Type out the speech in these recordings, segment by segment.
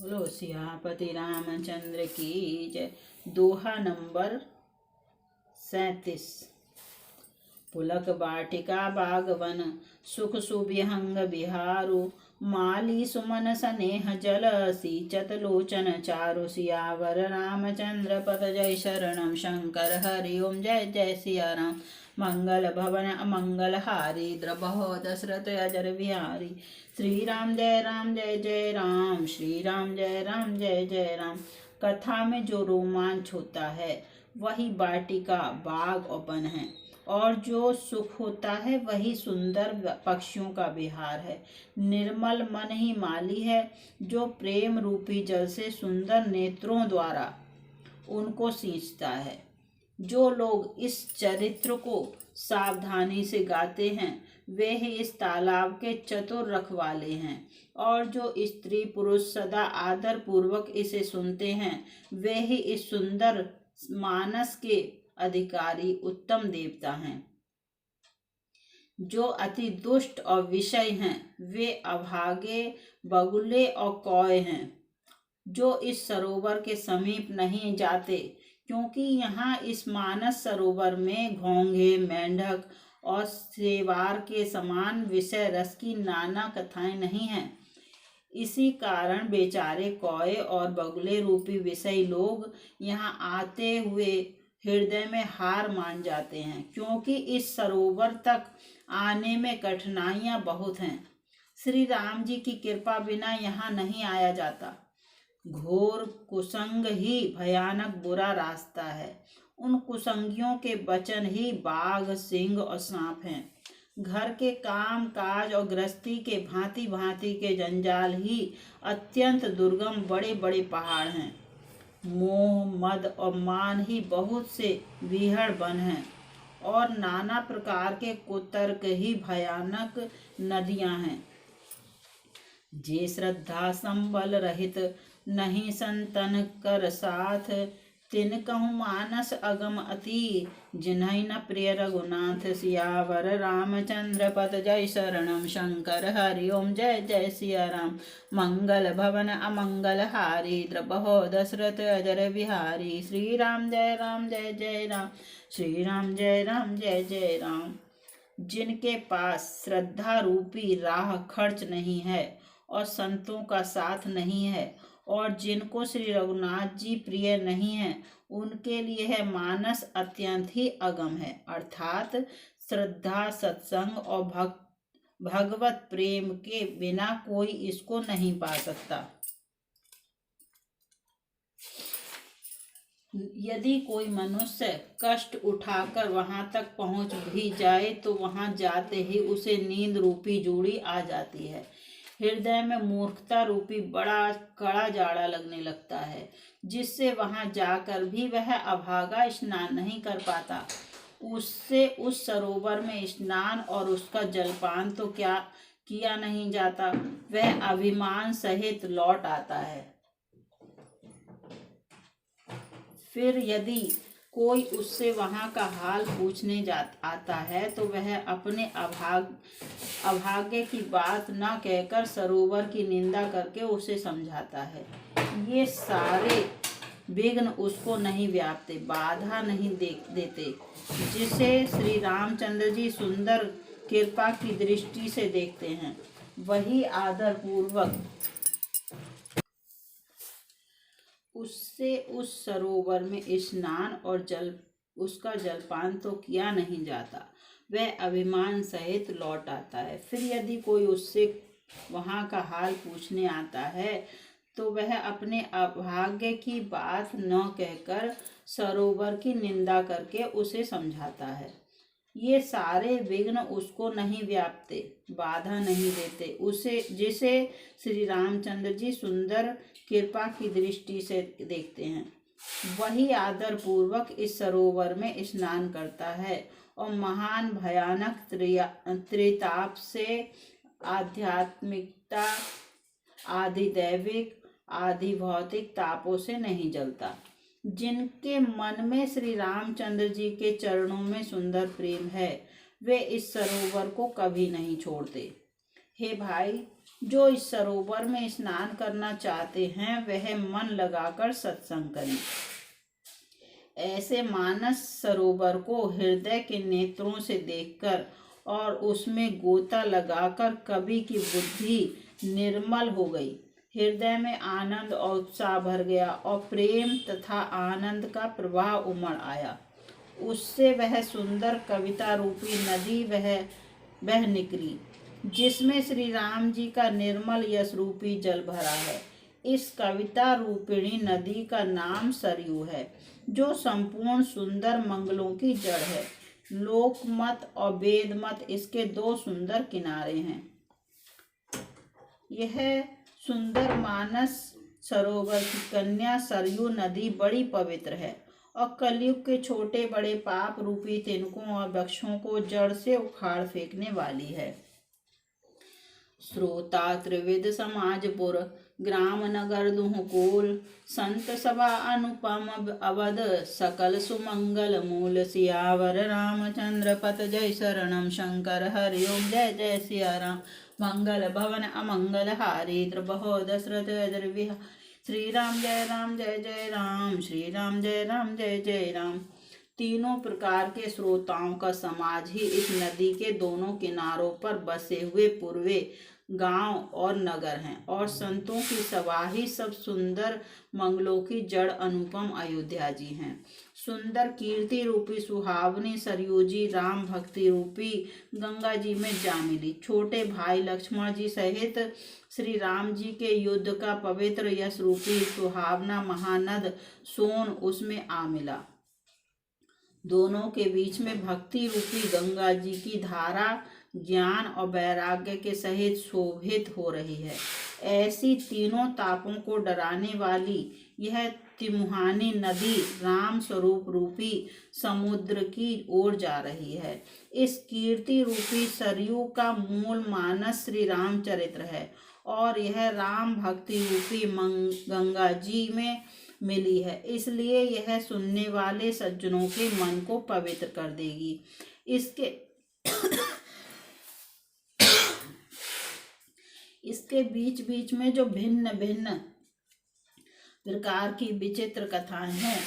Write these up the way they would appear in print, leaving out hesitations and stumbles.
बोलो सियापति रामचंद्र की जय। दोहा नंबर 37। पुलक बाटिका बागवन सुख सुविहंग बिहारु माली सुमन स्नेह जल सींचत लोचन चारु। सियावर रामचंद्र पद जय शरणम शंकर हरि ओम जय जय सिया राम। मंगल भवन अमंगल हारी द्रबहो दशरथ अजर बिहारी। श्री राम जय जय राम, श्री राम जय जय राम। कथा में जो रोमांच होता है वही वाटिका बाग और वन है, और जो सुख होता है वही सुंदर पक्षियों का विहार है। निर्मल मन ही माली है, जो प्रेम रूपी जल से सुंदर नेत्रों द्वारा उनको सींचता है। जो लोग इस चरित्र को सावधानी से गाते हैं वे ही इस तालाब के चतुर रखवाले हैं, और जो स्त्री पुरुष सदा आदर पूर्वक इसे सुनते हैं वे ही इस सुंदर मानस के अधिकारी उत्तम देवता हैं। जो अति दुष्ट और विषय हैं वे अभागे बगुले और कौए हैं, जो इस सरोवर के समीप नहीं जाते, क्योंकि यहाँ इस मानस सरोवर में घोंघे मेंढक और सेवार के समान विषय रस की नाना कथाएं नहीं हैं। इसी कारण बेचारे कौए और बगुले रूपी विषयी लोग यहाँ आते हुए हृदय में हार मान जाते हैं, क्योंकि इस सरोवर तक आने में कठिनाइयाँ बहुत हैं। श्री राम जी की कृपा बिना यहाँ नहीं आया जाता। घोर कुसंग ही भयानक बुरा रास्ता है। उन कुसंगियों के वचन ही बाघ सिंह और सांप हैं। घर के काम काज और गृहस्थी के भांति भांति के जंजाल ही अत्यंत दुर्गम बड़े बड़े पहाड़ हैं। मोह मद और मान ही बहुत से विहड़ वन हैं, और नाना प्रकार के कुतर्क ही भयानक नदियां हैं। जे श्रद्धा संबल रहित नहीं संतन कर साथ, तिन कहूँ मानस अगम अति जिन्है न प्रिय रघुनाथ। सियावर रामचंद्र पद जय शरणम शंकर हरि ओम जय जय सिया राम। मंगल भवन अमंगल हारी द्रबहो दशरथ अजर बिहारी। श्री राम जय जय राम, श्री राम जय जय राम। जिनके पास श्रद्धा रूपी राह खर्च नहीं है और संतों का साथ नहीं है, और जिनको श्री रघुनाथ जी प्रिय नहीं है, उनके लिए है मानस अत्यंत ही अगम है। अर्थात श्रद्धा सत्संग और भगवत प्रेम के बिना कोई इसको नहीं पा सकता। यदि कोई मनुष्य कष्ट उठाकर वहां तक पहुंच भी जाए तो वहां जाते ही उसे नींद रूपी जूड़ी आ जाती है। हृदय में मूर्खता रूपी बड़ा कड़ा जाड़ा लगने लगता है, जिससे वहां जाकर भी वह अभागा स्नान नहीं कर पाता। उससे उस सरोवर में स्नान और उसका जलपान तो क्या किया नहीं जाता, वह अभिमान सहित लौट आता है। फिर यदि कोई उससे वहां का हाल पूछने आता है तो वह अपने अभाग्य की बात न कहकर सरोवर की निंदा करके उसे समझाता है। ये सारे विघ्न उसको नहीं व्यापते, बाधा नहीं देते। जिसे श्री रामचंद्र जी सुंदर कृपा की दृष्टि से देखते हैं वही आदर पूर्वक उससे उस सरोवर में स्नान और उसका जलपान तो किया नहीं जाता, वह अभिमान सहित लौट आता है। फिर यदि कोई उससे वहाँ का हाल पूछने आता है तो वह अपने अभाग्य की बात न कहकर सरोवर की निंदा करके उसे समझाता है। ये सारे विघ्न उसको नहीं व्यापते, बाधा नहीं देते। उसे जिसे श्री रामचंद्र जी सुंदर कृपा की दृष्टि से देखते हैं वही आदर पूर्वक इस सरोवर में स्नान करता है, और महान भयानक त्रिताप से आध्यात्मिकता आदि दैविक आदि भौतिक तापों से नहीं जलता। जिनके मन में श्री रामचंद्र जी के चरणों में सुंदर प्रेम है वे इस सरोवर को कभी नहीं छोड़ते। हे भाई, जो इस सरोवर में स्नान करना चाहते हैं वह मन लगाकर सत्संग करें। ऐसे मानस सरोवर को हृदय के नेत्रों से देखकर और उसमें गोता लगाकर कवि की बुद्धि निर्मल हो गई। हृदय में आनंद और उत्साह भर गया और प्रेम तथा आनंद का प्रवाह उमड़ आया। उससे वह सुंदर कविता रूपी नदी बह निकली, जिसमें श्री राम जी का निर्मल यश रूपी जल भरा है। इस कविता रूपिणी नदी का नाम सरयू है, जो संपूर्ण सुंदर मंगलों की जड़ है। लोकमत और वेद मत इसके दो सुंदर किनारे हैं। यह सुंदर मानस सरोवर की कन्या सरयू नदी बड़ी पवित्र है और कलयुग के छोटे बड़े पाप रूपी तिनकों और वृक्षों को जड़ से उखाड़ फेंकने वाली है। श्रोता त्रिविध समाजपुर ग्राम नगर दुहकोल संत सभा अनुपम अवध सकल सुमंगल मूल सियावर रामचंद्र पत जय शरणम शंकर हरिओम जय जय सिया राम। मंगल भवन अमंगल हारी द्रबहो दशरथ अजर विहा श्री राम जय राम श्री राम जय जय राम। तीनों प्रकार के श्रोताओं का समाज ही इस नदी के दोनों किनारों पर बसे हुए पूर्वे गांव और नगर हैं और संतों की सभा ही सब सुंदर मंगलों की जड़ अनुपम अयोध्या जी हैं। सुंदर कीर्ति रूपी सुहावनी सरयू जी राम भक्ति रूपी गंगा जी में जा मिली। छोटे भाई लक्ष्मण जी सहित श्री राम जी के युद्ध का पवित्र यश रूपी सुहावना महानद सोन उसमें आ मिला। दोनों के बीच में भक्ति रूपी गंगा जी की धारा ज्ञान और वैराग्य के सहित शोभित हो रही है। ऐसी तीनों तापों को डराने वाली यह तिमुहानी नदी राम स्वरूप रूपी समुद्र की ओर जा रही है। इस कीर्ति रूपी सरयू का मूल मानस श्री रामचरित्र है और यह राम भक्ति रूपी गंगा जी में मिली है, इसलिए यह सुनने वाले सज्जनों के मन को पवित्र कर देगी। इसके बीच बीच में जो भिन्न भिन्न प्रकार की विचित्र कथाएं हैं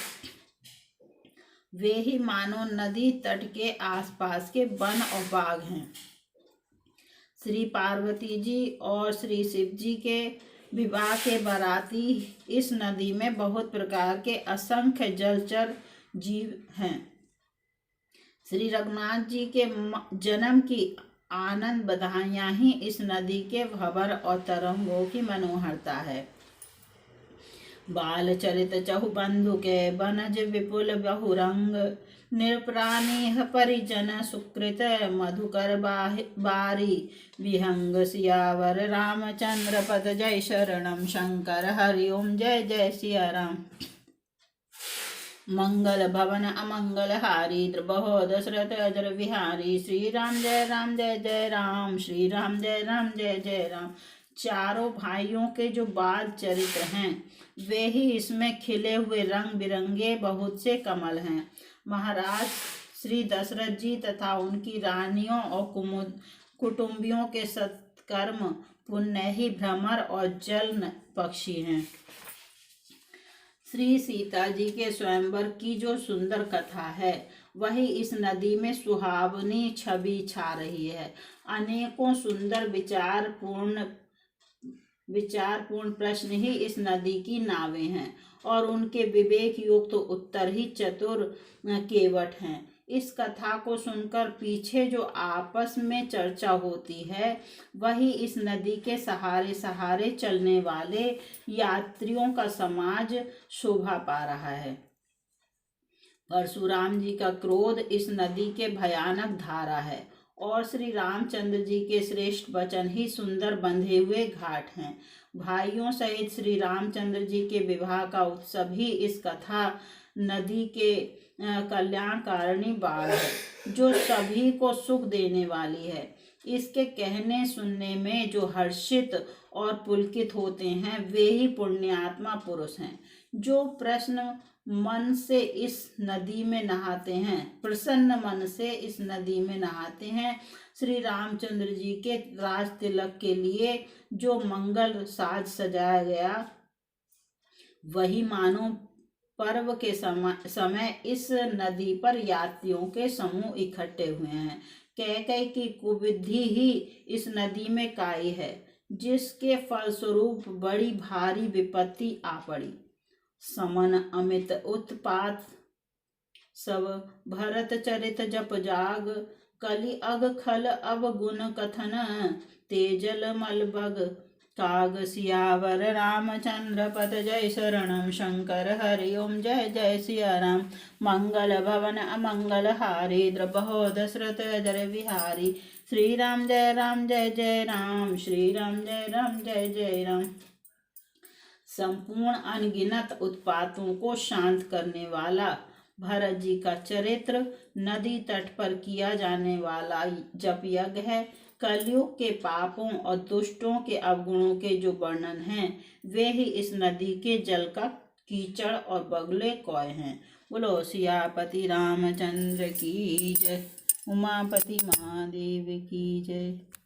वे ही मानो नदी तट के आसपास के वन और बाग हैं। श्री पार्वती जी और श्री शिव जी के विवाह के बाराती इस नदी में बहुत प्रकार के असंख्य जलचर जीव हैं। श्री रघुनाथ जी के जन्म की आनंद बधाइयां ही इस नदी के भंवर और तरंगों की मनोहरता है। बाल चरित चहुबंधु के बनज विपुल बहुरंग निरप्राणी परिजन सुकृत मधुकर बारी विहंग सियावर रामचंद्र पद जय शरणम शंकर हरिओम जय जय सिया राम। मंगल भवन अमंगल हारी द्रबहो दशरथ अजर विहारी श्री राम जय राम श्री राम जय जय राम। चारों भाइयों के जो बाल चरित्र हैं वे ही इसमें खिले हुए रंग बिरंगे बहुत से कमल हैं। महाराज श्री दशरथ जी तथा उनकी रानियों और कुटुंबियों के सत्कर्म पुण्य ही भ्रमर और जल पक्षी हैं। श्री सीता जी के स्वयंवर की जो सुंदर कथा है वही इस नदी में सुहावनी छवि छा रही है। अनेकों सुंदर विचारपूर्ण प्रश्न ही इस नदी की नावें हैं और उनके विवेक युक्त उत्तर ही चतुर केवट हैं। इस कथा को सुनकर पीछे जो आपस में चर्चा होती है वही इस नदी के सहारे सहारे चलने वाले यात्रियों का समाज शोभा पा रहा है। परशुराम जी का क्रोध इस नदी के भयानक धारा है और श्री रामचंद्र जी के श्रेष्ठ वचन ही सुंदर बंधे हुए घाट हैं। भाइयों सहित श्री रामचंद्र जी के विवाह का उत्सव ही इस कथा नदी के कल्याणकारिणी बाढ़ है जो सभी को सुख देने वाली है। इसके कहने सुनने में जो हर्षित और पुलकित होते हैं वे ही पुण्यात्मा पुरुष हैं। जो प्रसन्न मन से इस नदी में नहाते हैं श्री रामचंद्र जी के राज तिलक के लिए जो मंगल साज सजाया गया, वही मानो पर्व के समय इस नदी पर यात्रियों के समूह इकट्ठे हुए हैं। कैकई की कुबुद्धि ही इस नदी में काई है, जिसके फलस्वरूप बड़ी भारी विपत्ति आ पड़ी। समन अमित उत्पात सब भरत चरित जप जाग, कलि अग खल अब गुण कथन, तेजल मलबग काग सियावर रामचंद्र पद जय शरणम शंकर हरि ओम जय जय सिया राम। मंगल भवन अमंगल हारी द्रबहो दशरथ अजर बिहारी। श्री राम जय जय राम, श्री राम जय जय राम। संपूर्ण अनगिनत उत्पातों को शांत करने वाला भरत जी का चरित्र नदी तट पर किया जाने वाला जप यज्ञ है। कलयुग के पापों और दुष्टों के अवगुणों के जो वर्णन हैं वे ही इस नदी के जल का कीचड़ और बगुले कौए हैं। बोलो सियापति रामचंद्र की जय, उमापति महादेव की जय।